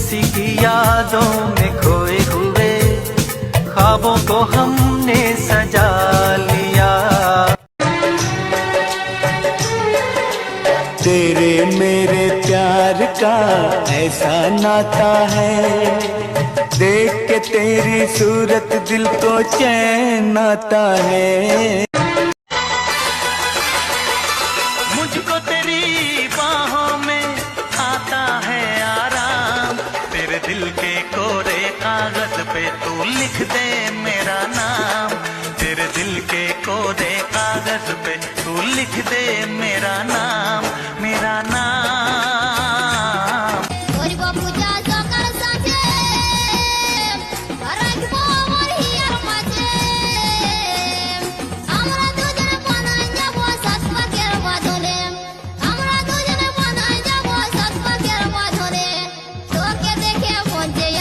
उसी की यादों में खोए हुए ख्वाबों को हमने सजा लिया। तेरे मेरे प्यार का ऐसा नाता है, देख के तेरी सूरत दिल को चैन आता है। मुझको तेरी बाहों में आता है आराम, तेरे दिल के कोरे कागज पे तू लिख दे मेरा नाम, तेरे दिल के कोरे कागज पे तू लिख दे मेरा नाम, मेरा नाम। Ponte